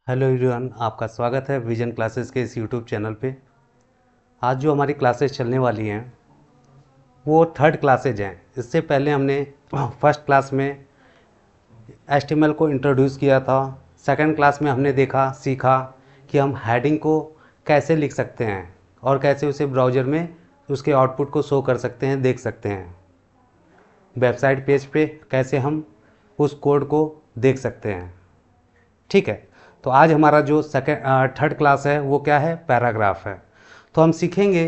Hello everyone, आपका स्वागत है विजन क्लासेस के इस यूट्यूब चैनल पे। आज जो हमारी क्लासेस चलने वाली हैं वो थर्ड क्लासेज हैं। इससे पहले हमने फर्स्ट क्लास में एचटीएमएल को इंट्रोड्यूस किया था। सेकंड क्लास में हमने सीखा कि हम हेडिंग को कैसे लिख सकते हैं और कैसे उसे ब्राउज़र में उसके आउटपुट को शो कर सकते हैं, देख सकते हैं। वेबसाइट पेज पे कैसे हम उस कोड को देख सकते हैं। ठीक है, तो आज हमारा जो थर्ड क्लास है वो क्या है, पैराग्राफ है। तो हम सीखेंगे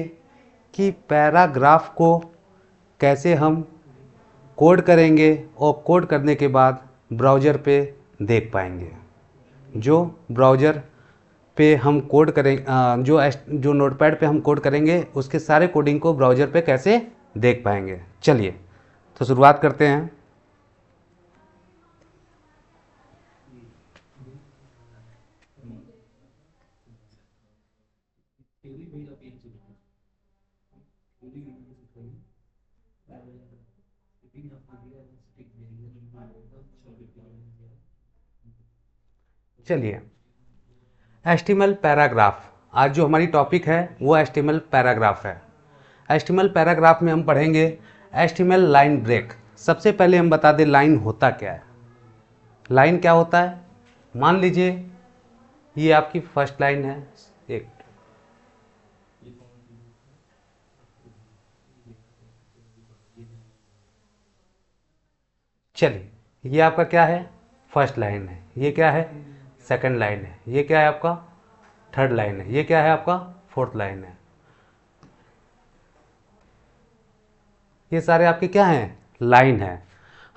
कि पैराग्राफ को कैसे हम कोड करेंगे और कोड करने के बाद ब्राउज़र पे देख पाएंगे। जो ब्राउज़र पे हम कोड करें जो नोटपैड पे हम कोड करेंगे उसके सारे कोडिंग को ब्राउज़र पे कैसे देख पाएंगे। चलिए तो शुरुआत करते हैं। चलिए, एचटीएमएल पैराग्राफ, आज जो हमारी टॉपिक है वो एचटीएमएल पैराग्राफ है। एचटीएमएल पैराग्राफ में हम पढ़ेंगे एचटीएमएल लाइन ब्रेक। सबसे पहले हम बता दें लाइन होता क्या है। लाइन क्या होता है, मान लीजिए ये आपकी फर्स्ट लाइन है। एक चलिए, ये आपका क्या है, फर्स्ट लाइन है। ये क्या है, सेकंड लाइन है। ये क्या है आपका, थर्ड लाइन है। ये क्या है आपका, फोर्थ लाइन है। ये सारे आपके क्या हैं, लाइन है।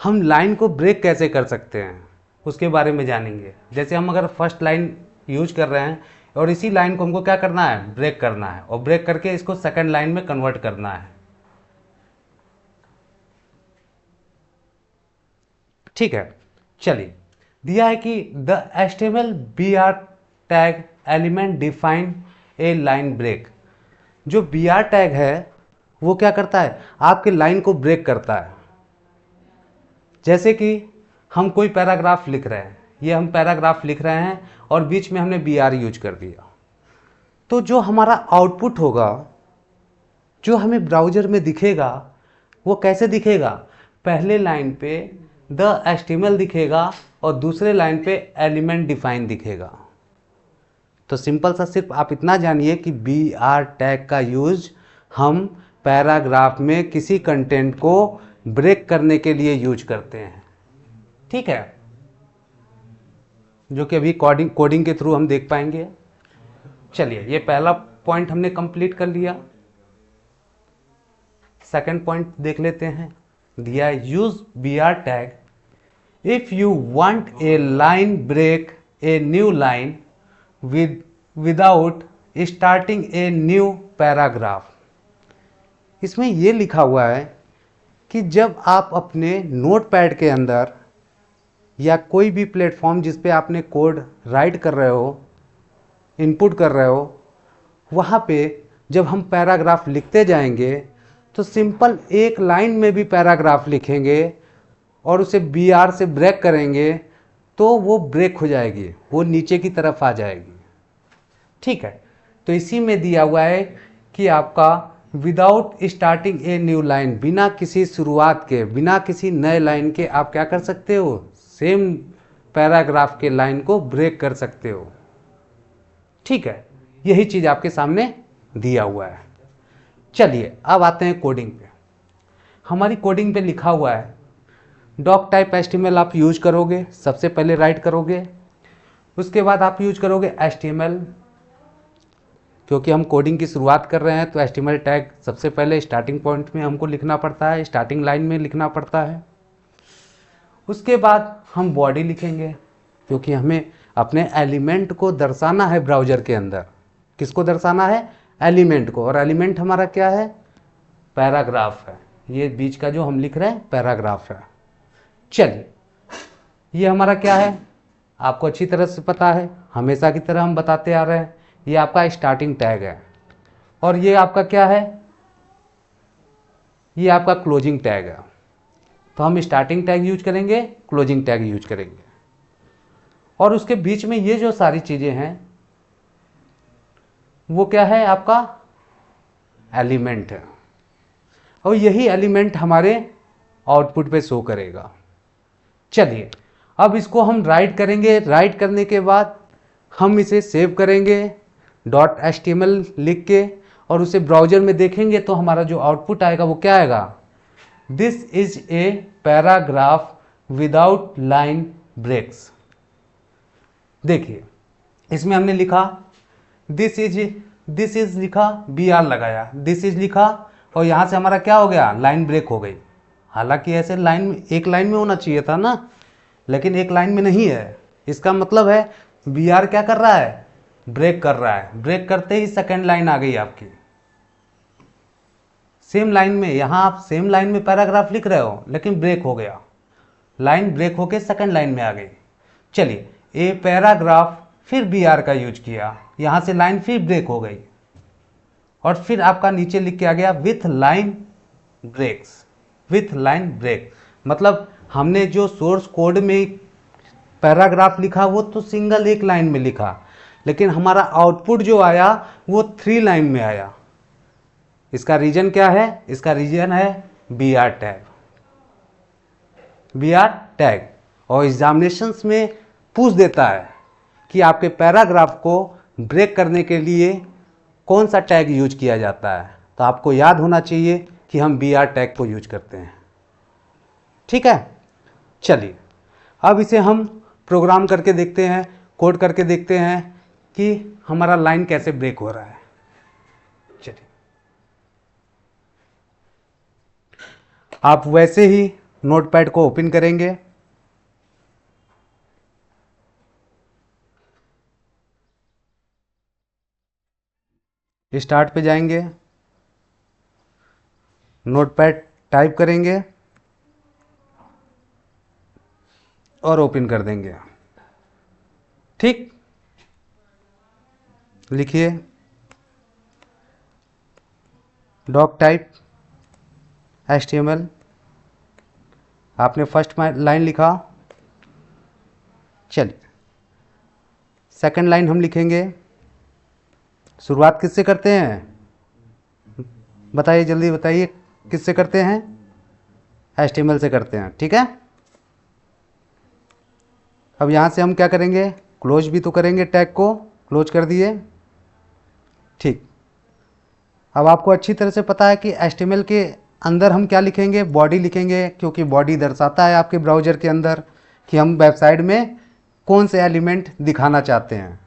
हम लाइन को ब्रेक कैसे कर सकते हैं उसके बारे में जानेंगे। जैसे हम अगर फर्स्ट लाइन यूज कर रहे हैं और इसी लाइन को हमको क्या करना है, ब्रेक करना है, और ब्रेक करके इसको सेकंड लाइन में कन्वर्ट करना है। ठीक है, चलिए, दिया है कि the HTML BR tag element define a line break. जो BR टैग है वो क्या करता है, आपके लाइन को ब्रेक करता है। जैसे कि हम कोई पैराग्राफ लिख रहे हैं, ये हम पैराग्राफ लिख रहे हैं और बीच में हमने BR यूज कर दिया, तो जो हमारा आउटपुट होगा, जो हमें ब्राउज़र में दिखेगा, वो कैसे दिखेगा, पहले लाइन पे द HTML दिखेगा और दूसरे लाइन पे एलिमेंट डिफाइन दिखेगा। तो सिंपल सा सिर्फ आप इतना जानिए कि BR टैग का यूज हम पैराग्राफ में किसी कंटेंट को ब्रेक करने के लिए यूज करते हैं। ठीक है, जो कि अभी कोडिंग के थ्रू हम देख पाएंगे। चलिए, ये पहला पॉइंट हमने कंप्लीट कर लिया। सेकंड पॉइंट देख लेते हैं। दिया use BR tag if you want a line break a new line without starting a new paragraph. इसमें यह लिखा हुआ है कि जब आप अपने नोटपैड के अंदर या कोई भी प्लेटफॉर्म जिस पे आपने कोड राइट कर रहे हो, इनपुट कर रहे हो, वहाँ पे जब हम पैराग्राफ लिखते जाएंगे तो सिंपल एक लाइन में भी पैराग्राफ लिखेंगे और उसे BR से ब्रेक करेंगे तो वो ब्रेक हो जाएगी, वो नीचे की तरफ आ जाएगी। ठीक है, तो इसी में दिया हुआ है कि आपका without starting a new line, बिना किसी शुरुआत के, बिना किसी नए लाइन के आप क्या कर सकते हो, सेम पैराग्राफ के लाइन को ब्रेक कर सकते हो। ठीक है, यही चीज आपके सामने दिया हुआ है। चलिए, अब आते हैं कोडिंग पे। हमारी कोडिंग पे लिखा हुआ है डॉक टाइप HTML आप यूज करोगे, सबसे पहले राइट करोगे, उसके बाद आप यूज करोगे HTML। क्योंकि हम कोडिंग की शुरुआत कर रहे हैं तो HTML टैग सबसे पहले स्टार्टिंग पॉइंट में हमको लिखना पड़ता है, स्टार्टिंग लाइन में लिखना पड़ता है। उसके बाद हम बॉडी लिखेंगे, क्योंकि हमें अपने एलिमेंट को दर्शाना है ब्राउज़र के अंदर। किसको दर्शाना है, एलिमेंट को, और एलिमेंट हमारा क्या है, पैराग्राफ है। ये बीच का जो हम लिख रहे हैं पैराग्राफ है। चलिए, ये हमारा क्या है, आपको अच्छी तरह से पता है, हमेशा की तरह हम बताते आ रहे हैं। ये आपका स्टार्टिंग टैग है और ये आपका क्या है, ये आपका क्लोजिंग टैग है। तो हम स्टार्टिंग टैग यूज करेंगे, क्लोजिंग टैग यूज करेंगे। और उसके बीच में ये जो सारी चीज़ें हैं वो क्या है, आपका एलिमेंट है, और यही एलिमेंट हमारे आउटपुट पे शो करेगा। चलिए अब इसको हम राइट करेंगे। राइट करने के बाद हम इसे सेव करेंगे .html लिख के, और उसे ब्राउजर में देखेंगे तो हमारा जो आउटपुट आएगा वो क्या आएगा, this is a paragraph without line breaks. देखिए इसमें हमने लिखा दिस इज लिखा, बी आर लगाया, दिस इज लिखा, और यहां से हमारा क्या हो गया, लाइन ब्रेक हो गई। हालांकि ऐसे लाइन एक लाइन में होना चाहिए था ना, लेकिन एक लाइन में नहीं है। इसका मतलब है बी आर क्या कर रहा है, ब्रेक कर रहा है। ब्रेक करते ही सेकेंड लाइन आ गई आपकी सेम लाइन में। यहां आप सेम लाइन में पैराग्राफ लिख रहे हो लेकिन ब्रेक हो गया, लाइन ब्रेक होके सेकेंड लाइन में आ गई। चलिए ए पैराग्राफ, फिर बी आर का यूज किया, यहां से लाइन फिर ब्रेक हो गई, और फिर आपका नीचे लिख के आ गया with line breaks. With line break मतलब हमने जो सोर्स कोड में पैराग्राफ लिखा वो तो सिंगल एक लाइन में लिखा, लेकिन हमारा आउटपुट जो आया वो 3 लाइन में आया। इसका रीजन क्या है, इसका रीजन है B R tag. B R tag और एग्जामिनेशंस में पूछ देता है कि आपके पैराग्राफ को ब्रेक करने के लिए कौन सा टैग यूज किया जाता है, तो आपको याद होना चाहिए कि हम बी आर टैग को यूज करते हैं। ठीक है, चलिए अब इसे हम प्रोग्राम करके देखते हैं, कोड करके देखते हैं कि हमारा लाइन कैसे ब्रेक हो रहा है। चलिए आप वैसे ही नोटपैड को ओपन करेंगे, स्टार्ट पे जाएंगे, नोटपैड टाइप करेंगे और ओपन कर देंगे। ठीक, लिखिए डॉक टाइप HTML, आपने फर्स्ट लाइन लिखा। चलिए सेकंड लाइन हम लिखेंगे। शुरुआत किससे करते हैं, बताइए जल्दी बताइए, किससे करते हैं, HTML से करते हैं। ठीक है, अब यहाँ से हम क्या करेंगे, क्लोज भी तो करेंगे, टैग को क्लोज कर दिए। ठीक, अब आपको अच्छी तरह से पता है कि HTML के अंदर हम क्या लिखेंगे, बॉडी लिखेंगे, क्योंकि बॉडी दर्शाता है आपके ब्राउज़र के अंदर कि हम वेबसाइट में कौन से एलिमेंट दिखाना चाहते हैं।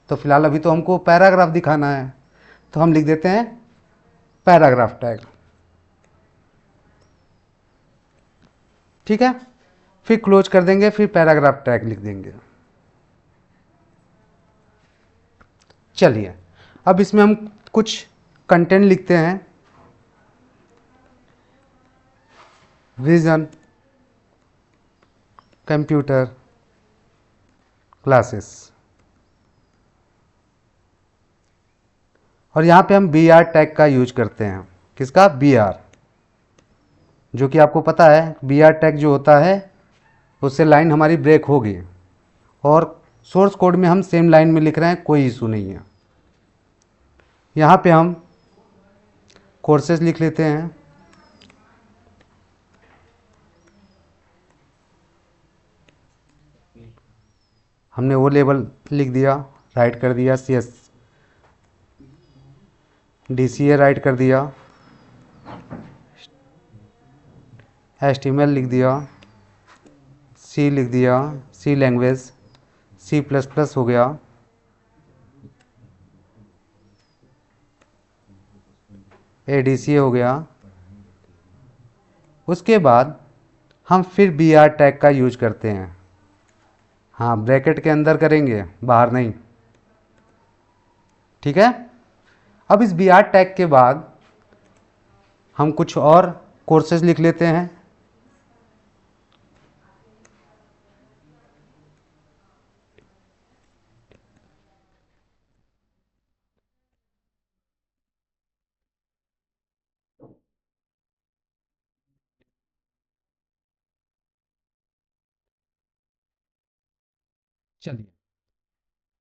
तो फिलहाल अभी तो हमको पैराग्राफ दिखाना है, तो हम लिख देते हैं पैराग्राफ टैग। ठीक है, फिर क्लोज कर देंगे, फिर पैराग्राफ टैग लिख देंगे। चलिए अब इसमें हम कुछ कंटेंट लिखते हैं। विजन कंप्यूटर क्लासेस, और यहाँ पे हम बी आर टैग का यूज करते हैं। किसका, बी आर, जो कि आपको पता है बी आर टैग जो होता है उससे लाइन हमारी ब्रेक होगी, और सोर्स कोड में हम सेम लाइन में लिख रहे हैं, कोई इशू नहीं है। यहाँ पे हम कोर्सेज लिख लेते हैं। हमने वो लेबल लिख दिया, राइट कर दिया, DCA राइट कर दिया, HTML लिख दिया, C लिख दिया, C लैंग्वेज, C++ हो गया, ADCA हो गया। उसके बाद हम फिर बी आर टैग का यूज करते हैं। हाँ, ब्रैकेट के अंदर करेंगे, बाहर नहीं। ठीक है, अब इस बी आर टैग के बाद हम कुछ और कोर्सेज लिख लेते हैं। चलिए,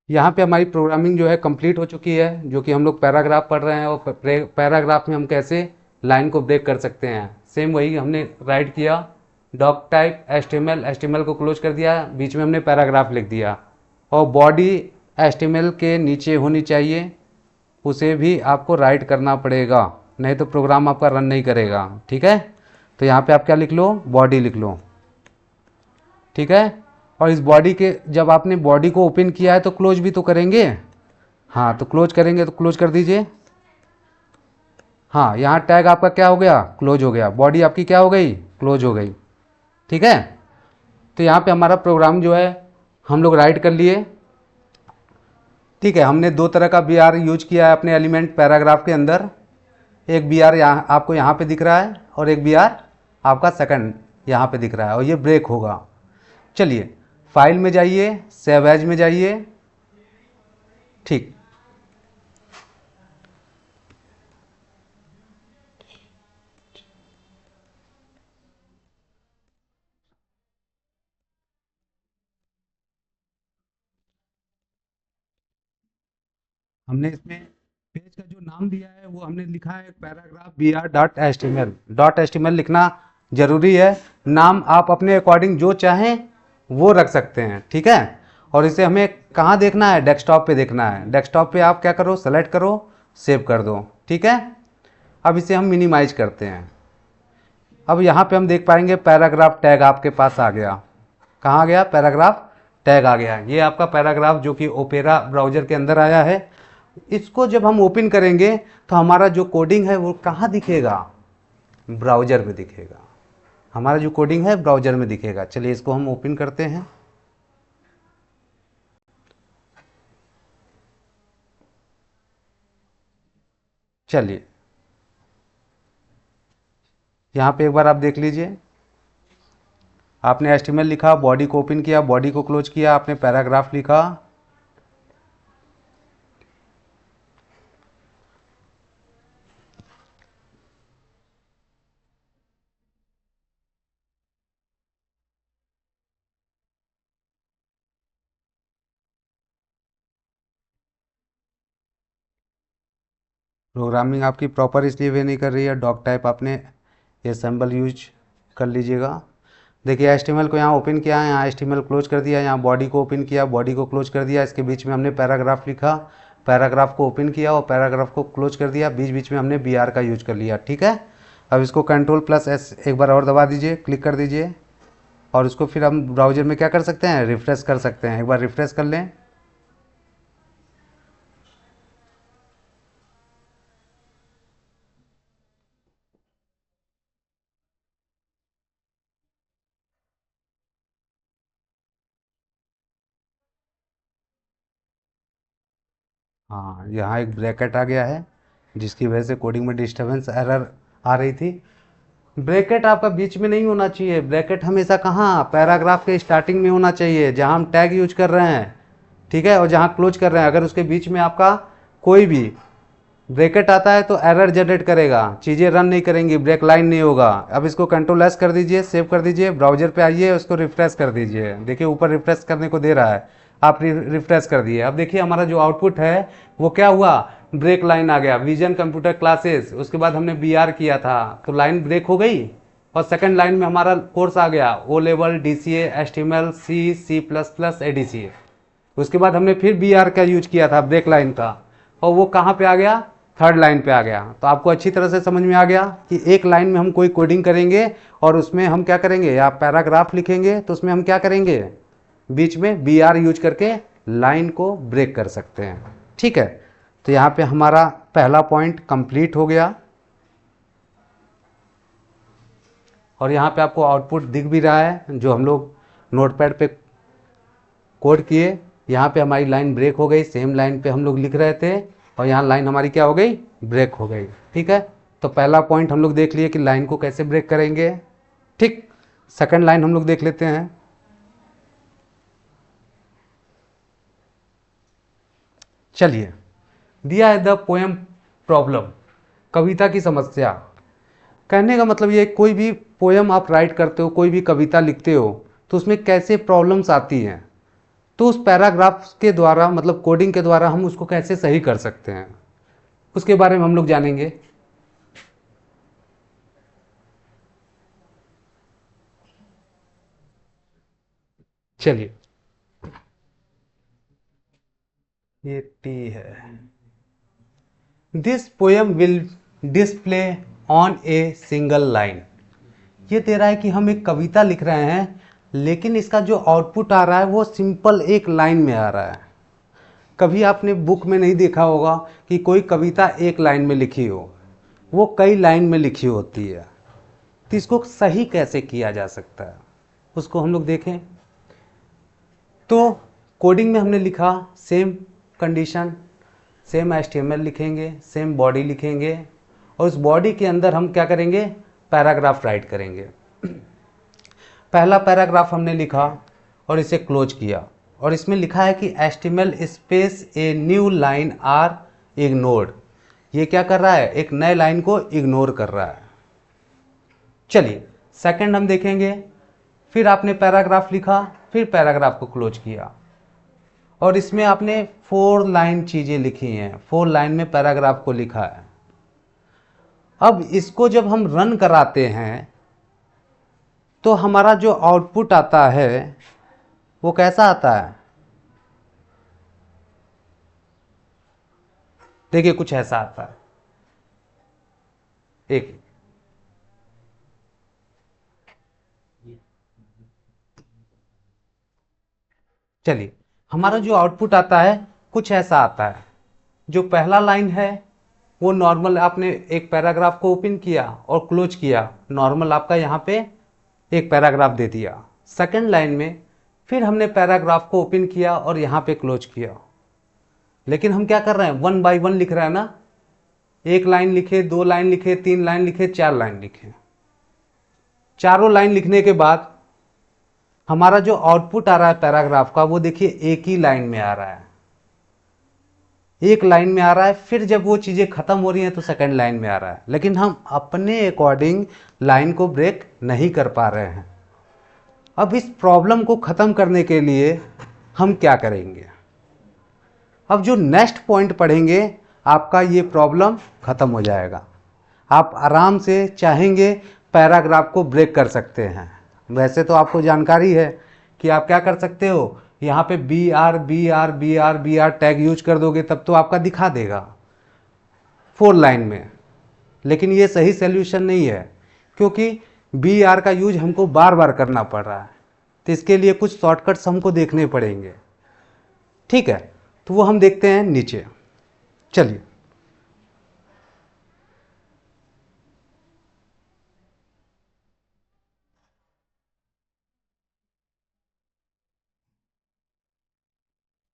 यहाँ पे हमारी प्रोग्रामिंग जो है कंप्लीट हो चुकी है, जो कि हम लोग पैराग्राफ पढ़ रहे हैं, और पैराग्राफ में हम कैसे लाइन को ब्रेक कर सकते हैं। सेम वही हमने राइट किया, डॉक टाइप एचटीएमएल, एचटीएमएल को क्लोज कर दिया, बीच में हमने पैराग्राफ लिख दिया, और बॉडी एचटीएमएल के नीचे होनी चाहिए, उसे भी आपको राइट करना पड़ेगा, नहीं तो प्रोग्राम आपका रन नहीं करेगा। ठीक है, तो यहाँ पे आप क्या लिख लो, बॉडी लिख लो। ठीक है, और इस बॉडी के, जब आपने बॉडी को ओपन किया है तो क्लोज भी तो करेंगे। हाँ, तो क्लोज करेंगे, तो क्लोज कर दीजिए। हाँ, यहाँ टैग आपका क्या हो गया, क्लोज हो गया, बॉडी आपकी क्या हो गई, क्लोज हो गई। ठीक है, तो यहाँ पे हमारा प्रोग्राम जो है हम लोग राइट कर लिए। ठीक है, हमने दो तरह का बी आर यूज किया है अपने एलिमेंट पैराग्राफ के अंदर। एक बी आर यहाँ आपको यहाँ पे दिख रहा है, और एक बी आर आपका सेकंड यहाँ पे दिख रहा है, और ये ब्रेक होगा। चलिए, फाइल में जाइए, सेव एज में जाइए। ठीक, हमने इसमें पेज का जो नाम दिया है वो हमने लिखा है paragraph B R dot H T M L. Dot H T M L लिखना जरूरी है। नाम आप अपने अकॉर्डिंग जो चाहें वो रख सकते हैं। ठीक है, और इसे हमें कहाँ देखना है, डेस्कटॉप पे देखना है। डेस्कटॉप पे आप क्या करो, सेलेक्ट करो, सेव कर दो। ठीक है, अब इसे हम मिनिमाइज करते हैं। अब यहाँ पे हम देख पाएंगे पैराग्राफ टैग आपके पास आ गया। कहाँ आ गया, पैराग्राफ टैग आ गया। ये आपका पैराग्राफ जो कि ओपेरा ब्राउज़र के अंदर आया है। इसको जब हम ओपन करेंगे तो हमारा जो कोडिंग है वो कहाँ दिखेगा, ब्राउज़र में दिखेगा। हमारा जो कोडिंग है ब्राउज़र में दिखेगा। चलिए, इसको हम ओपन करते हैं। चलिए, यहाँ पे एक बार आप देख लीजिए। आपने एचटीएमएल लिखा, बॉडी को ओपन किया, बॉडी को क्लोज किया, आपने पैराग्राफ लिखा। प्रोग्रामिंग आपकी प्रॉपर इसलिए वे नहीं कर रही है, डॉक टाइप आपने ये सिंबल यूज कर लीजिएगा। देखिए, एचटीएमएल को यहाँ ओपन किया है, यहाँ एचटीएमएल क्लोज कर दिया, यहाँ बॉडी को ओपन किया, बॉडी को क्लोज कर दिया, इसके बीच में हमने पैराग्राफ लिखा, पैराग्राफ को ओपन किया और पैराग्राफ को क्लोज कर दिया, बीच बीच में हमने बी आर का यूज कर लिया। ठीक है, अब इसको कंट्रोल प्लस एस एक बार और दबा दीजिए, क्लिक कर दीजिए, और इसको फिर हम ब्राउज़र में क्या कर सकते हैं, रिफ्रेश कर सकते हैं। एक बार रिफ्रेश कर लें। हाँ, यहाँ एक ब्रैकेट आ गया है, जिसकी वजह से कोडिंग में डिस्टर्बेंस एरर आ रही थी। ब्रैकेट आपका बीच में नहीं होना चाहिए। ब्रैकेट हमेशा कहाँ, पैराग्राफ के स्टार्टिंग में होना चाहिए, जहाँ हम टैग यूज कर रहे हैं। ठीक है, और जहाँ क्लोज कर रहे हैं, अगर उसके बीच में आपका कोई भी ब्रैकेट आता है तो एरर जनरेट करेगा, चीज़ें रन नहीं करेंगी, ब्रेक लाइन नहीं होगा। अब इसको कंट्रोल एस कर दीजिए, सेव कर दीजिए, ब्राउजर पे आइए, उसको रिफ्रेश कर दीजिए। देखिए, ऊपर रिफ्रेश करने को दे रहा है, आप रिफ्रेश कर दिए। अब देखिए, हमारा जो आउटपुट है वो क्या हुआ, ब्रेक लाइन आ गया, विजन कंप्यूटर क्लासेस। उसके बाद हमने बी आर किया था तो लाइन ब्रेक हो गई, और सेकंड लाइन में हमारा कोर्स आ गया, O level, D C H T M L, C plus plus, A D C ए। उसके बाद हमने फिर बी आर का यूज किया था, ब्रेक लाइन का, और वो कहाँ पे आ गया, थर्ड लाइन पे आ गया। तो आपको अच्छी तरह से समझ में आ गया कि एक लाइन में हम कोई कोडिंग करेंगे और उसमें हम क्या करेंगे, या पैराग्राफ लिखेंगे तो उसमें हम क्या करेंगे, बीच में बी आर यूज करके लाइन को ब्रेक कर सकते हैं। ठीक है, तो यहाँ पे हमारा पहला पॉइंट कंप्लीट हो गया, और यहाँ पे आपको आउटपुट दिख भी रहा है जो हम लोग नोटपैड पे कोड किए। यहाँ पे हमारी लाइन ब्रेक हो गई, सेम लाइन पे हम लोग लिख रहे थे, और यहाँ लाइन हमारी क्या हो गई, ब्रेक हो गई। ठीक है, तो पहला पॉइंट हम लोग देख लिए कि लाइन को कैसे ब्रेक करेंगे। ठीक, सेकंड लाइन हम लोग देख लेते हैं। चलिए, दिया है द पोएम प्रॉब्लम, कविता की समस्या। कहने का मतलब ये, कोई भी पोएम आप राइट करते हो, कोई भी कविता लिखते हो, तो उसमें कैसे प्रॉब्लम्स आती हैं। तो उस पैराग्राफ के द्वारा मतलब कोडिंग के द्वारा हम उसको कैसे सही कर सकते हैं उसके बारे में हम लोग जानेंगे। चलिए, ये टी है। This poem will display on a single line. ये दे रहा है कि हम एक कविता लिख रहे हैं, लेकिन इसका जो आउटपुट आ रहा है वो सिंपल एक लाइन में आ रहा है। कभी आपने बुक में नहीं देखा होगा कि कोई कविता एक लाइन में लिखी हो, वो कई लाइन में लिखी होती है। तो इसको सही कैसे किया जा सकता है उसको हम लोग देखें। तो कोडिंग में हमने लिखा सेम कंडीशन, सेम HTML लिखेंगे, सेम बॉडी लिखेंगे, और उस बॉडी के अंदर हम क्या करेंगे, पैराग्राफ राइट करेंगे। पहला पैराग्राफ हमने लिखा और इसे क्लोज किया, और इसमें लिखा है कि HTML space a new line are ignored. ये क्या कर रहा है, एक नए लाइन को इग्नोर कर रहा है। चलिए सेकंड हम देखेंगे। फिर आपने पैराग्राफ लिखा, फिर पैराग्राफ को क्लोज किया, और इसमें आपने 4 लाइन चीज़ें लिखी हैं, 4 लाइन में पैराग्राफ को लिखा है। अब इसको जब हम रन कराते हैं तो हमारा जो आउटपुट आता है वो कैसा आता है, देखिए कुछ ऐसा आता है। एक चलिए, हमारा जो आउटपुट आता है कुछ ऐसा आता है। जो पहला लाइन है वो नॉर्मल, आपने एक पैराग्राफ को ओपन किया और क्लोज किया, नॉर्मल आपका यहाँ पे एक पैराग्राफ दे दिया। सेकंड लाइन में फिर हमने पैराग्राफ को ओपन किया और यहाँ पे क्लोज किया, लेकिन हम क्या कर रहे हैं, 1 बाय 1 लिख रहे हैं ना। एक लाइन लिखे, 2 लाइन लिखे, 3 लाइन लिखे, 4 लाइन लिखे। चारों लाइन लिखने के बाद हमारा जो आउटपुट आ रहा है पैराग्राफ का, वो देखिए एक ही लाइन में आ रहा है, एक लाइन में आ रहा है। फिर जब वो चीज़ें खत्म हो रही हैं तो सेकंड लाइन में आ रहा है, लेकिन हम अपने अकॉर्डिंग लाइन को ब्रेक नहीं कर पा रहे हैं। अब इस प्रॉब्लम को ख़त्म करने के लिए हम क्या करेंगे, अब जो नेक्स्ट पॉइंट पढ़ेंगे आपका ये प्रॉब्लम ख़त्म हो जाएगा। आप आराम से चाहेंगे पैराग्राफ को ब्रेक कर सकते हैं। वैसे तो आपको जानकारी है कि आप क्या कर सकते हो, यहाँ पे BR टैग यूज कर दोगे तब तो आपका दिखा देगा 4 लाइन में। लेकिन ये सही सॉल्यूशन नहीं है, क्योंकि BR का यूज हमको बार बार करना पड़ रहा है, तो इसके लिए कुछ शॉर्टकट्स हमको देखने पड़ेंगे। ठीक है, तो वो हम देखते हैं नीचे। चलिए,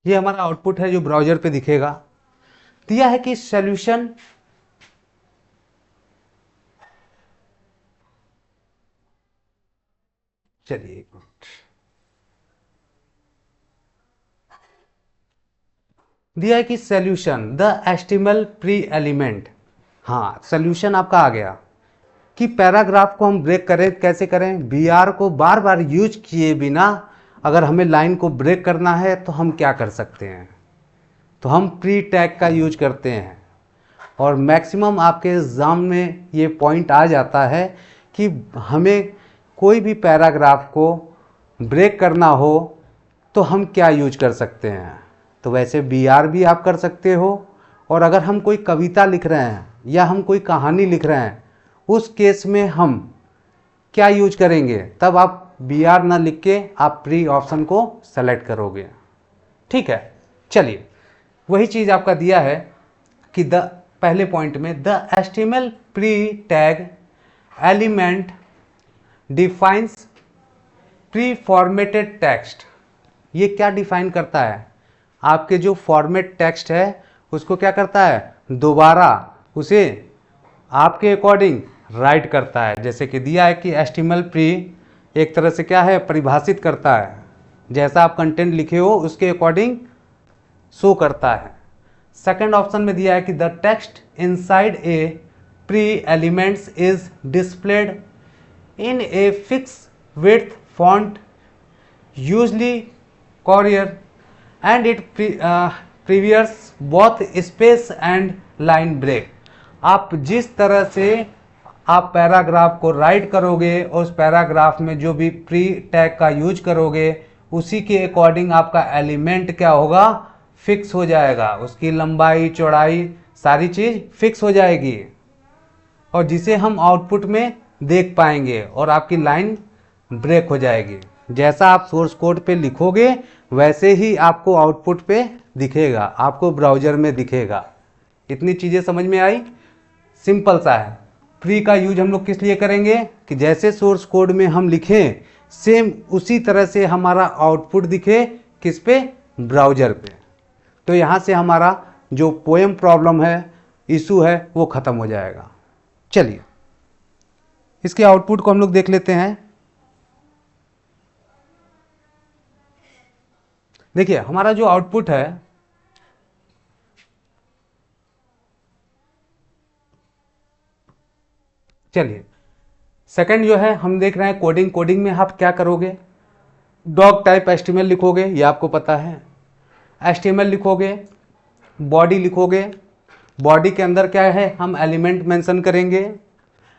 ये हमारा आउटपुट है जो ब्राउजर पे दिखेगा। दिया है कि सॉल्यूशन चलिए एक मिनट, दिया है कि solution the HTML pre element. हाँ, सॉल्यूशन आपका आ गया कि पैराग्राफ को हम ब्रेक करें, कैसे करें। BR को बार बार यूज किए बिना अगर हमें लाइन को ब्रेक करना है तो हम क्या कर सकते हैं, तो हम प्री टैग का यूज करते हैं। और मैक्सिमम आपके एग्ज़ाम में ये पॉइंट आ जाता है कि हमें कोई भी पैराग्राफ को ब्रेक करना हो तो हम क्या यूज कर सकते हैं। तो वैसे BR भी आप कर सकते हो, और अगर हम कोई कविता लिख रहे हैं या हम कोई कहानी लिख रहे हैं उस केस में हम क्या यूज करेंगे, तब आप BR ना लिख के आप प्री ऑप्शन को सेलेक्ट करोगे। ठीक है, चलिए वही चीज़ आपका दिया है कि पहले पॉइंट में the HTML pre tag element defines pre formatted text. ये क्या डिफाइन करता है, आपके जो फॉर्मेट टेक्स्ट है उसको क्या करता है, दोबारा उसे आपके अकॉर्डिंग राइट करता है। जैसे कि दिया है कि HTML प्री एक तरह से क्या है, परिभाषित करता है, जैसा आप कंटेंट लिखे हो उसके अकॉर्डिंग शो करता है। सेकंड ऑप्शन में दिया है कि the text inside a pre elements is displayed in a fix width font usually Courier and it previous both space and line break. आप जिस तरह से आप पैराग्राफ को राइट करोगे और उस पैराग्राफ में जो भी प्री टैग का यूज करोगे उसी के अकॉर्डिंग आपका एलिमेंट क्या होगा, फिक्स हो जाएगा। उसकी लंबाई चौड़ाई सारी चीज फिक्स हो जाएगी और जिसे हम आउटपुट में देख पाएंगे और आपकी लाइन ब्रेक हो जाएगी। जैसा आप सोर्स कोड पे लिखोगे वैसे ही आपको आउटपुट पे दिखेगा, आपको ब्राउजर में दिखेगा। इतनी चीजें समझ में आई? सिंपल सा है। प्री का यूज हम लोग किस लिए करेंगे कि जैसे सोर्स कोड में हम लिखें सेम उसी तरह से हमारा आउटपुट दिखे, किस पे, ब्राउजर पे। तो यहां से हमारा जो पोएम प्रॉब्लम है, इशू है, वो खत्म हो जाएगा। चलिए इसके आउटपुट को हम लोग देख लेते हैं। देखिए हमारा जो आउटपुट है चलिए सेकंड जो है हम देख रहे हैं कोडिंग। कोडिंग में आप क्या करोगे, डॉग टाइप एचटीएमएल लिखोगे, ये आपको पता है। एचटीएमएल लिखोगे, बॉडी लिखोगे, बॉडी के अंदर क्या है हम एलिमेंट मेंशन करेंगे।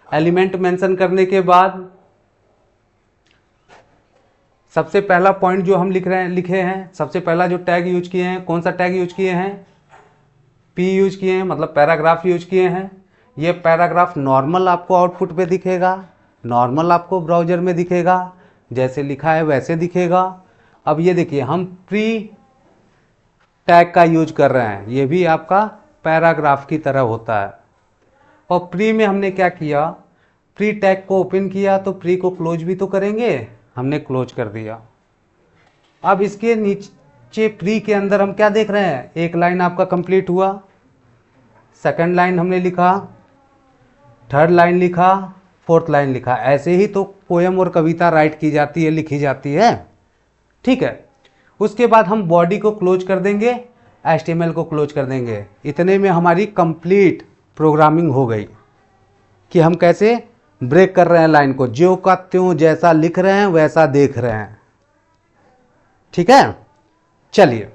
एलिमेंट मेंशन करने के बाद सबसे पहला पॉइंट जो हम लिखे हैं, सबसे पहला जो टैग यूज किए हैं, कौन सा टैग यूज किए हैं, पी यूज किए हैं, मतलब पैराग्राफ यूज किए हैं। ये पैराग्राफ नॉर्मल आपको आउटपुट पे दिखेगा, नॉर्मल आपको ब्राउजर में दिखेगा, जैसे लिखा है वैसे दिखेगा। अब ये देखिए हम प्री टैग का यूज कर रहे हैं, ये भी आपका पैराग्राफ की तरह होता है। और प्री में हमने क्या किया, प्री टैग को ओपन किया तो प्री को क्लोज भी तो करेंगे, हमने क्लोज कर दिया। अब इसके नीचे प्री के अंदर हम क्या देख रहे हैं, एक लाइन आपका कंप्लीट हुआ, सेकंड लाइन हमने लिखा, थर्ड लाइन लिखा, फोर्थ लाइन लिखा। ऐसे ही तो पोएम और कविता राइट की जाती है, लिखी जाती है, ठीक है। उसके बाद हम बॉडी को क्लोज कर देंगे, एचटीएमएल को क्लोज कर देंगे। इतने में हमारी कंप्लीट प्रोग्रामिंग हो गई कि हम कैसे ब्रेक कर रहे हैं लाइन को, ज्यों का त्यों जैसा लिख रहे हैं वैसा देख रहे हैं, ठीक है। चलिए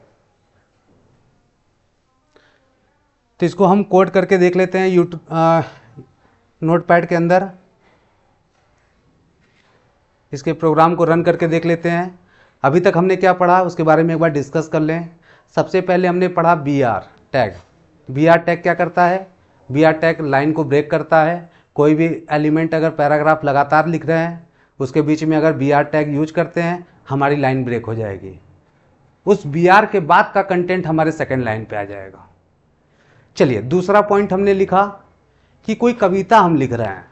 तो इसको हम कोड करके देख लेते हैं यूट्यूब नोटपैड के अंदर। इसके प्रोग्राम को रन करके देख लेते हैं। अभी तक हमने क्या पढ़ा उसके बारे में एक बार डिस्कस कर लें। सबसे पहले हमने पढ़ा B R tag. B R tag क्या करता है, बी आर टैग लाइन को ब्रेक करता है। कोई भी एलिमेंट अगर पैराग्राफ लगातार लिख रहे हैं उसके बीच में अगर बी आर टैग यूज करते हैं हमारी लाइन ब्रेक हो जाएगी। उस बी आर के बाद का कंटेंट हमारे सेकेंड लाइन पे आ जाएगा। चलिए दूसरा पॉइंट हमने लिखा कि कोई कविता हम लिख रहे हैं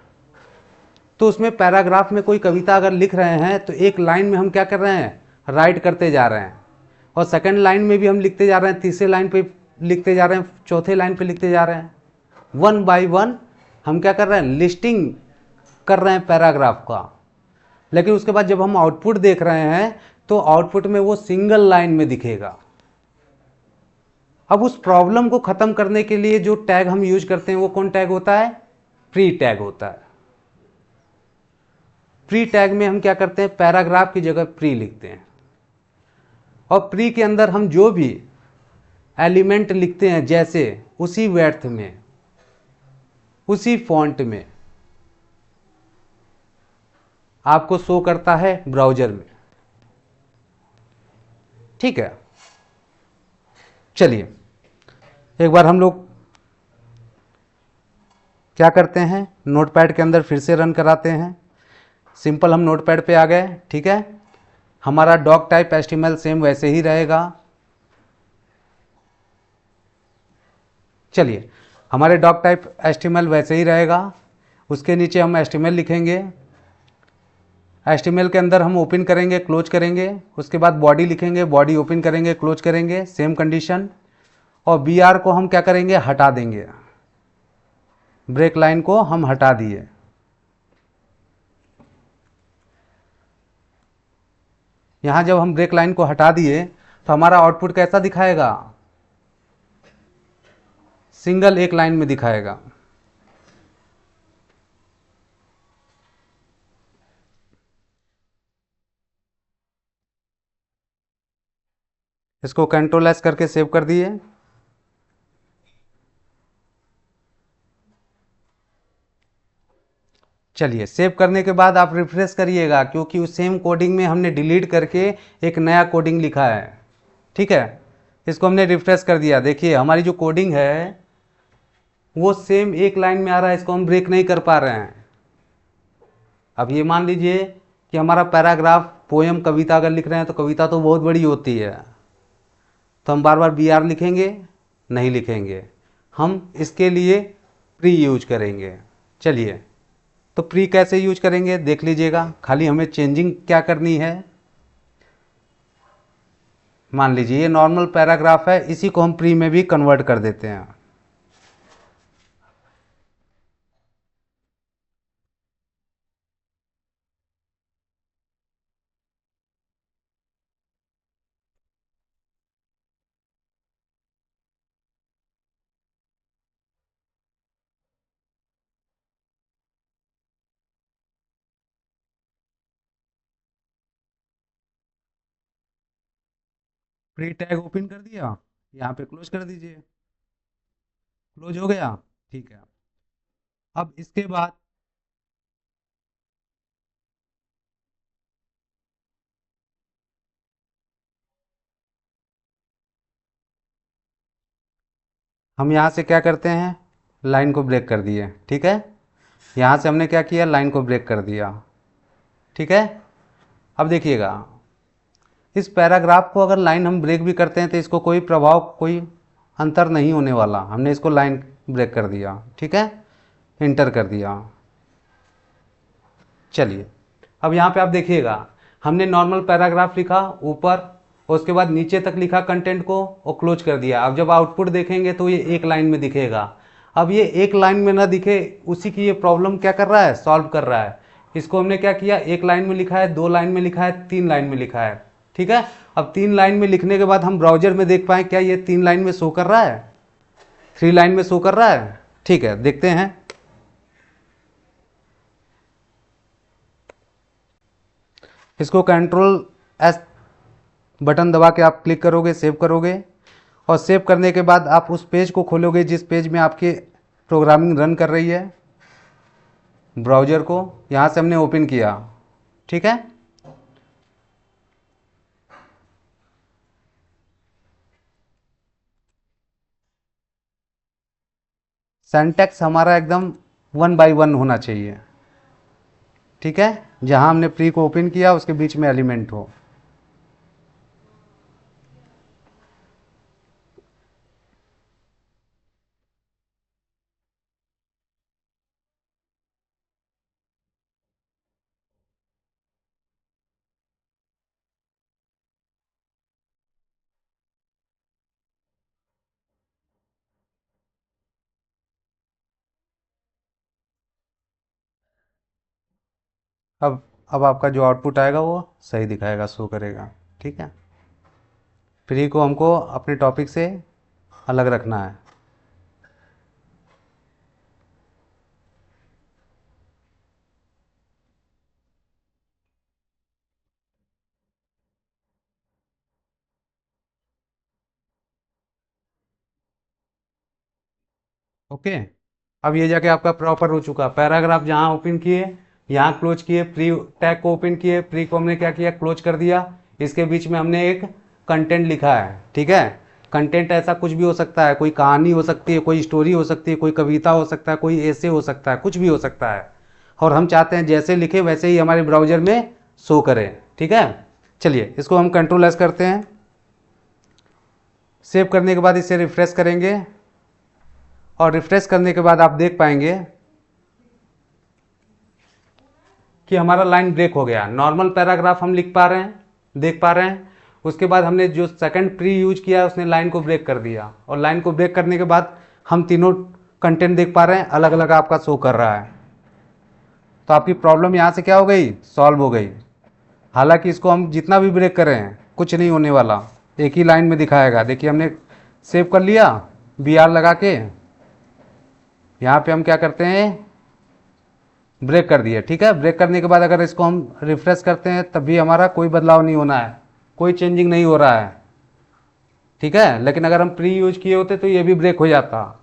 तो उसमें पैराग्राफ में कोई कविता अगर लिख रहे हैं तो एक लाइन में हम क्या कर रहे हैं, राइट करते जा रहे हैं, और सेकंड लाइन में भी हम लिखते जा रहे हैं, तीसरे लाइन पे लिखते जा रहे हैं, चौथे लाइन पे लिखते जा रहे हैं। वन बाय वन हम क्या कर रहे हैं, लिस्टिंग कर रहे हैं पैराग्राफ का। लेकिन उसके बाद जब हम आउटपुट देख रहे हैं तो आउटपुट में वो सिंगल लाइन में दिखेगा। अब उस प्रॉब्लम को खत्म करने के लिए जो टैग हम यूज करते हैं वो कौन टैग होता है, प्री टैग होता है। प्री टैग में हम क्या करते हैं, पैराग्राफ की जगह प्री लिखते हैं, और प्री के अंदर हम जो भी एलिमेंट लिखते हैं जैसे उसी वर्थ में, उसी फॉन्ट में आपको शो करता है ब्राउजर में, ठीक है। चलिए एक बार हम लोग क्या करते हैं, नोटपैड के अंदर फिर से रन कराते हैं। सिंपल हम नोटपैड पे आ गए, ठीक है। हमारा डॉग टाइप एचटीएमएल सेम वैसे ही रहेगा। चलिए हमारे डॉग टाइप एचटीएमएल वैसे ही रहेगा। उसके नीचे हम एचटीएमएल लिखेंगे, एचटीएमएल के अंदर हम ओपन करेंगे क्लोज करेंगे। उसके बाद बॉडी लिखेंगे, बॉडी ओपन करेंगे क्लोज करेंगे, सेम कंडीशन। और बी आर को हम क्या करेंगे, हटा देंगे, ब्रेक लाइन को हम हटा दिए। यहां जब हम ब्रेक लाइन को हटा दिए तो हमारा आउटपुट कैसा दिखाएगा, सिंगल एक लाइन में दिखाएगा। इसको कंट्रोल एस करके सेव कर दिए। चलिए, सेव करने के बाद आप रिफ्रेश करिएगा, क्योंकि उस सेम कोडिंग में हमने डिलीट करके एक नया कोडिंग लिखा है। ठीक है, इसको हमने रिफ्रेश कर दिया। देखिए हमारी जो कोडिंग है वो सेम एक लाइन में आ रहा है, इसको हम ब्रेक नहीं कर पा रहे हैं। अब ये मान लीजिए कि हमारा पैराग्राफ, पोयम, कविता अगर लिख रहे हैं तो कविता तो बहुत बड़ी होती है, तो हम बार बार बी आर लिखेंगे नहीं लिखेंगे, हम इसके लिए प्री यूज करेंगे। चलिए, तो प्री कैसे यूज करेंगे देख लीजिएगा। खाली हमें चेंजिंग क्या करनी है, मान लीजिए ये नॉर्मल पैराग्राफ है, इसी को हम प्री में भी कन्वर्ट कर देते हैं। प्री टैग ओपन कर दिया, यहाँ पे क्लोज कर दीजिए। क्लोज हो गया, ठीक है। अब इसके बाद हम यहाँ से क्या करते हैं, लाइन को ब्रेक कर दिए। ठीक है, यहाँ से हमने क्या किया, लाइन को ब्रेक कर दिया। ठीक है, अब देखिएगा इस पैराग्राफ को अगर लाइन हम ब्रेक भी करते हैं तो इसको कोई प्रभाव, कोई अंतर नहीं होने वाला। हमने इसको लाइन ब्रेक कर दिया, ठीक है, इंटर कर दिया। चलिए, अब यहाँ पे आप देखिएगा हमने नॉर्मल पैराग्राफ लिखा ऊपर, और उसके बाद नीचे तक लिखा कंटेंट को और क्लोज कर दिया। अब जब आउटपुट देखेंगे तो ये एक लाइन में दिखेगा। अब ये एक लाइन में ना दिखे, उसी की ये प्रॉब्लम क्या कर रहा है, सॉल्व कर रहा है। इसको हमने क्या किया, एक लाइन में लिखा है, दो लाइन में लिखा है, तीन लाइन में लिखा है। ठीक है, अब तीन लाइन में लिखने के बाद हम ब्राउजर में देख पाए क्या ये तीन लाइन में शो कर रहा है, थ्री लाइन में शो कर रहा है। ठीक है, देखते हैं। इसको कंट्रोल एस बटन दबा के आप क्लिक करोगे, सेव करोगे, और सेव करने के बाद आप उस पेज को खोलोगे जिस पेज में आपकी प्रोग्रामिंग रन कर रही है। ब्राउज़र को यहाँ से हमने ओपन किया। ठीक है, सिंटैक्स हमारा एकदम 1 by 1 होना चाहिए। ठीक है, जहाँ हमने प्री को ओपन किया उसके बीच में एलिमेंट हो। अब आपका जो आउटपुट आएगा वो सही दिखाएगा, शो करेगा। ठीक है, प्री को हमको अपने टॉपिक से अलग रखना है। ओके, अब ये जाके आपका प्रॉपर हो चुका। पैराग्राफ जहाँ ओपन किए, यहाँ क्लोज किए, प्री टैग को ओपन किए, प्री को हमने क्या किया, क्लोज कर दिया। इसके बीच में हमने एक कंटेंट लिखा है। ठीक है, कंटेंट ऐसा कुछ भी हो सकता है, कोई कहानी हो सकती है, कोई स्टोरी हो सकती है, कोई कविता हो सकता है, कोई ऐसे हो सकता है, कुछ भी हो सकता है। और हम चाहते हैं जैसे लिखे वैसे ही हमारे ब्राउजर में शो करें। ठीक है, चलिए इसको हम कंट्रोल एस करते हैं। सेव करने के बाद इसे रिफ्रेश करेंगे, और रिफ्रेश करने के बाद आप देख पाएंगे कि हमारा लाइन ब्रेक हो गया। नॉर्मल पैराग्राफ हम लिख पा रहे हैं, देख पा रहे हैं। उसके बाद हमने जो सेकंड प्री यूज किया उसने लाइन को ब्रेक कर दिया, और लाइन को ब्रेक करने के बाद हम तीनों कंटेंट देख पा रहे हैं, अलग अलग आपका शो कर रहा है। तो आपकी प्रॉब्लम यहाँ से क्या हो गई, सॉल्व हो गई। हालांकि इसको हम जितना भी ब्रेक करें कुछ नहीं होने वाला, एक ही लाइन में दिखाएगा। देखिए हमने सेव कर लिया बी आर लगा के, यहाँ पे हम क्या करते हैं, ब्रेक कर दिए। ठीक है, ब्रेक करने के बाद अगर इसको हम रिफ्रेश करते हैं तब भी हमारा कोई बदलाव नहीं होना है, कोई चेंजिंग नहीं हो रहा है। ठीक है, लेकिन अगर हम प्री यूज किए होते तो ये भी ब्रेक हो जाता।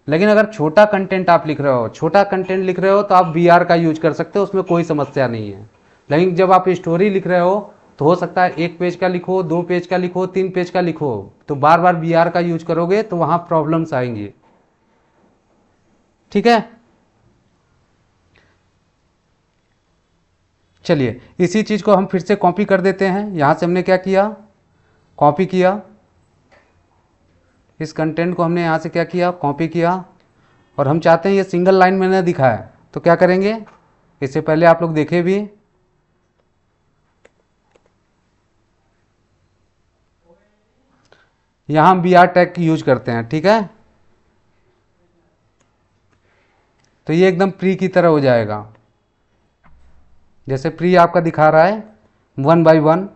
लेकिन अगर छोटा कंटेंट आप लिख रहे हो, छोटा कंटेंट लिख रहे हो तो आप बी आर का यूज कर सकते हो, उसमें कोई समस्या नहीं है। लेकिन जब आप स्टोरी लिख रहे हो तो हो सकता है 1 पेज का लिखो, 2 पेज का लिखो, 3 पेज का लिखो, तो बार बार बी आर का यूज करोगे तो वहां प्रॉब्लम्स आएंगी। ठीक है, चलिए इसी चीज को हम फिर से कॉपी कर देते हैं। यहां से हमने क्या किया, कॉपी किया, इस कंटेंट को हमने यहां से क्या किया, कॉपी किया, और हम चाहते हैं ये सिंगल लाइन में न दिखाए, तो क्या करेंगे, इससे पहले आप लोग देखे भी, यहां हम बी आर टैग की यूज करते हैं। ठीक है, तो ये एकदम प्री की तरह हो जाएगा, जैसे प्री आपका दिखा रहा है 1 बाई 1।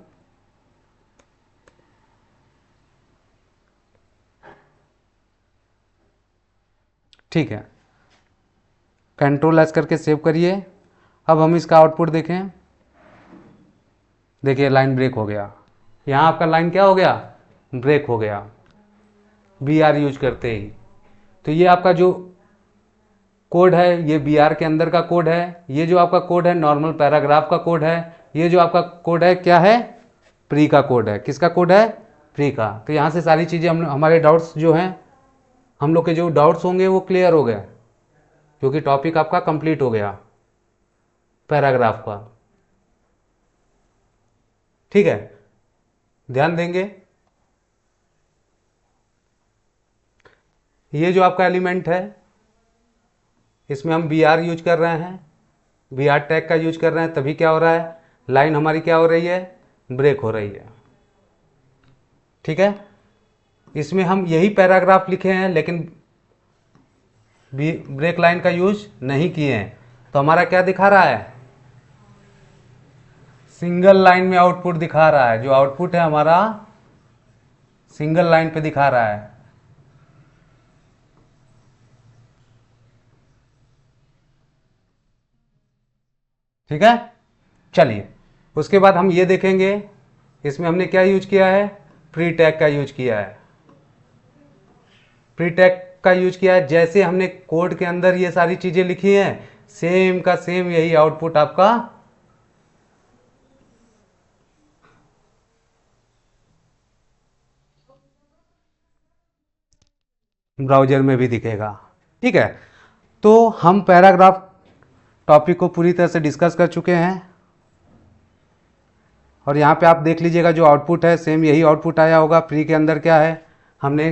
ठीक है, कंट्रोल एस करके सेव करिए। अब हम इसका आउटपुट देखें, देखिए लाइन ब्रेक हो गया, यहाँ आपका लाइन क्या हो गया, ब्रेक हो गया बी आर यूज करते ही। तो ये आपका जो कोड है ये बी आर के अंदर का कोड है, ये जो आपका कोड है नॉर्मल पैराग्राफ का कोड है, ये जो आपका कोड है क्या है, प्री का कोड है। किसका कोड है, प्री का। तो यहाँ से सारी चीज़ें हम हमारे डाउट्स जो हैं, हम लोग के जो डाउट्स होंगे वो क्लियर हो गए, क्योंकि टॉपिक आपका कंप्लीट हो गया पैराग्राफ का। ठीक है, ध्यान देंगे, ये जो आपका एलिमेंट है इसमें हम बी आर यूज कर रहे हैं, बी आर टैग का यूज कर रहे हैं, तभी क्या हो रहा है, लाइन हमारी क्या हो रही है, ब्रेक हो रही है। ठीक है, इसमें हम यही पैराग्राफ लिखे हैं लेकिन ब्रेक लाइन का यूज नहीं किए हैं, तो हमारा क्या दिखा रहा है, सिंगल लाइन में आउटपुट दिखा रहा है। जो आउटपुट है हमारा सिंगल लाइन पे दिखा रहा है। ठीक है, चलिए उसके बाद हम ये देखेंगे, इसमें हमने क्या यूज किया है, प्री टैग का यूज किया है। प्री टैग का यूज किया है, जैसे हमने कोड के अंदर ये सारी चीजें लिखी हैं सेम का सेम यही आउटपुट आपका ब्राउजर में भी दिखेगा। ठीक है, तो हम पैराग्राफ टॉपिक को पूरी तरह से डिस्कस कर चुके हैं, और यहाँ पे आप देख लीजिएगा जो आउटपुट है सेम यही आउटपुट आया होगा। प्री के अंदर क्या है, हमने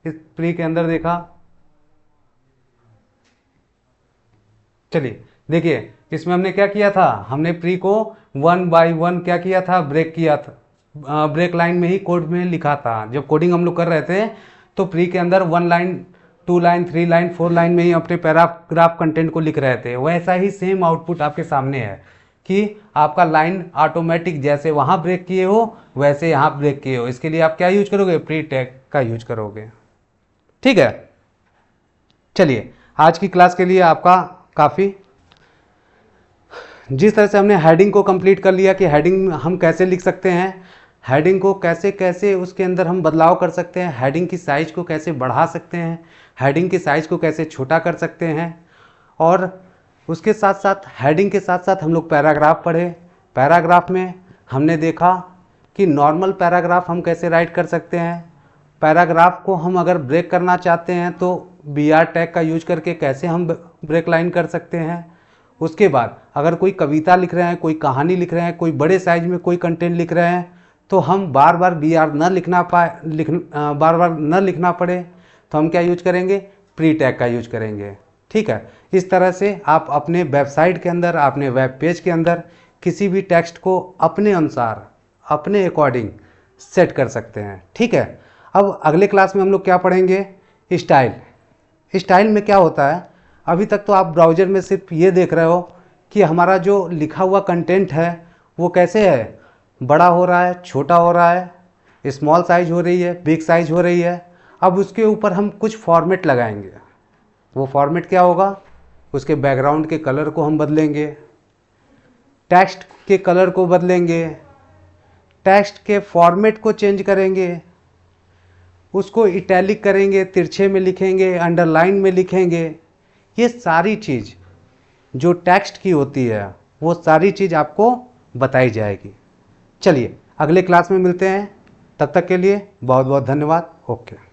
इस प्री के अंदर देखा, चलिए देखिए इसमें हमने क्या किया था, हमने प्री को 1 बाई 1 क्या किया था, ब्रेक किया था, ब्रेक लाइन में ही कोड में लिखा था। जब कोडिंग हम लोग कर रहे थे तो प्री के अंदर 1 लाइन 2 लाइन 3 लाइन 4 लाइन में ही अपने पैराग्राफ कंटेंट को लिख रहे थे। वैसा ही सेम आउटपुट आपके सामने है कि आपका लाइन ऑटोमेटिक जैसे वहाँ ब्रेक किए हो वैसे यहाँ ब्रेक किए हो। इसके लिए आप क्या यूज करोगे, प्री टैग का यूज करोगे। ठीक है, चलिए आज की क्लास के लिए आपका काफ़ी, जिस तरह से हमने हेडिंग को कंप्लीट कर लिया कि हेडिंग हम कैसे लिख सकते हैं, हेडिंग को कैसे कैसे उसके अंदर हम बदलाव कर सकते हैं, हेडिंग की साइज़ को कैसे बढ़ा सकते हैं, हेडिंग की साइज़ को कैसे छोटा कर सकते हैं, और उसके साथ साथ हेडिंग के साथ साथ हम लोग पैराग्राफ पढ़े। पैराग्राफ में हमने देखा कि नॉर्मल पैराग्राफ हम कैसे राइट कर सकते हैं, पैराग्राफ को हम अगर ब्रेक करना चाहते हैं तो बी आर टैग का यूज करके कैसे हम ब्रेक लाइन कर सकते हैं। उसके बाद अगर कोई कविता लिख रहे हैं, कोई कहानी लिख रहे हैं, कोई बड़े साइज में कोई कंटेंट लिख रहे हैं, तो हम बार बार बी आर बार बार न लिखना पड़े तो हम क्या यूज करेंगे, प्री टैग का यूज करेंगे। ठीक है, इस तरह से आप अपने वेबसाइट के अंदर, अपने वेब पेज के अंदर किसी भी टेक्स्ट को अपने अनुसार, अपने अकॉर्डिंग सेट कर सकते हैं। ठीक है, अब अगले क्लास में हम लोग क्या पढ़ेंगे, स्टाइल। स्टाइल में क्या होता है, अभी तक तो आप ब्राउज़र में सिर्फ ये देख रहे हो कि हमारा जो लिखा हुआ कंटेंट है वो कैसे है, बड़ा हो रहा है, छोटा हो रहा है, स्मॉल साइज हो रही है, बिग साइज हो रही है। अब उसके ऊपर हम कुछ फॉर्मेट लगाएंगे। वो फॉर्मेट क्या होगा, उसके बैकग्राउंड के कलर को हम बदलेंगे, टेक्स्ट के कलर को बदलेंगे, टेक्स्ट के फॉर्मेट को चेंज करेंगे। उसको इटैलिक करेंगे, तिरछे में लिखेंगे, अंडरलाइन में लिखेंगे। ये सारी चीज़ जो टेक्स्ट की होती है वो सारी चीज़ आपको बताई जाएगी। चलिए अगले क्लास में मिलते हैं, तब तक के लिए बहुत बहुत धन्यवाद। ओके।